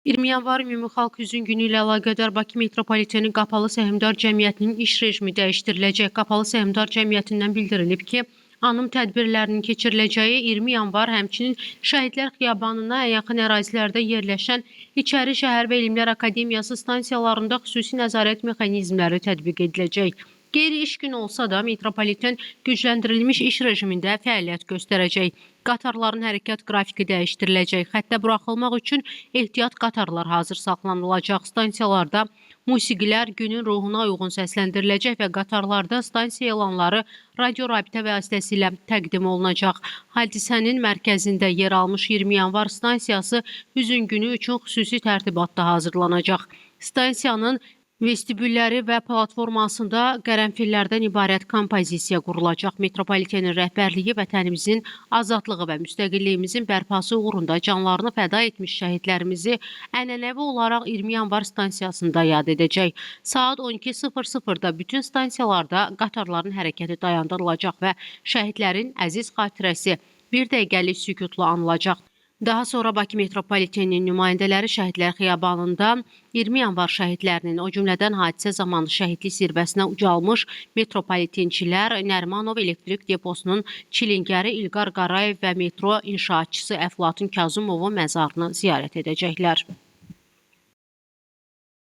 20 yanvar Ümumxalq Üzüm Günü ilə əlaqədar Bakı Metropoliteni Qapalı Səhmdar Cəmiyyətinin iş rejimi dəyişdiriləcək. Qapalı Səhmdar Cəmiyyətindən bildirilib ki, anım tədbirlərinin keçiriləcəyi 20 yanvar, həmçinin Şəhidlər Xiyabanına yaxın ərazilərdə yerləşən İçəri Şəhər və Elmlər Akademiyası stansiyalarında xüsusi nəzarət mexanizmləri tətbiq ediləcək. Qeyri-iş günü olsa da metropoliten gücləndirilmiş iş rejimində fəaliyyət göstərəcək. Qatarların hərəkət qrafiki dəyişdiriləcək. Xəttə buraxılmaq üçün ehtiyat qatarlar hazır saxlanılacaq. Stansiyalarda musiqilər günün ruhuna uyğun səsləndiriləcək və qatarlarda stansiya elanları radio rabitə vasitəsilə təqdim olunacaq. Hadisənin mərkəzində yer almış 20 yanvar stansiyası Üzüm Günü üçün xüsusi tərtibatda hazırlanacaq. Stansiyanın vestibülləri və platformasında qərənfillərdən ibarət kompozisiya qurulacaq. Metropolitenin rəhbərliyi vətənimizin azadlığı və müstəqilliyimizin bərpası uğrunda canlarını fəda etmiş şəhidlərimizi ənənəvi olaraq 20 yanvar stansiyasında yad edəcək. Saat 12:00-da bütün stansiyalarda qatarların hərəkəti dayandırılacaq və şəhidlərin əziz xatirəsi bir dəqiqəlik sükutla anılacaq. Daha sonra Bakı Metropoliteninin nümayəndələri Şəhidlər Xiyabanında 20 yanvar şəhidlərinin, o cümlədən hadisə zamanı şəhidlik zirvəsinə ucalmış metropolitençilər Nərimanov elektrik deposunun çilingəri İlqar Qarayev və metro inşaatçısı Əflatun Kazımovun məzarını ziyarət edəcəklər.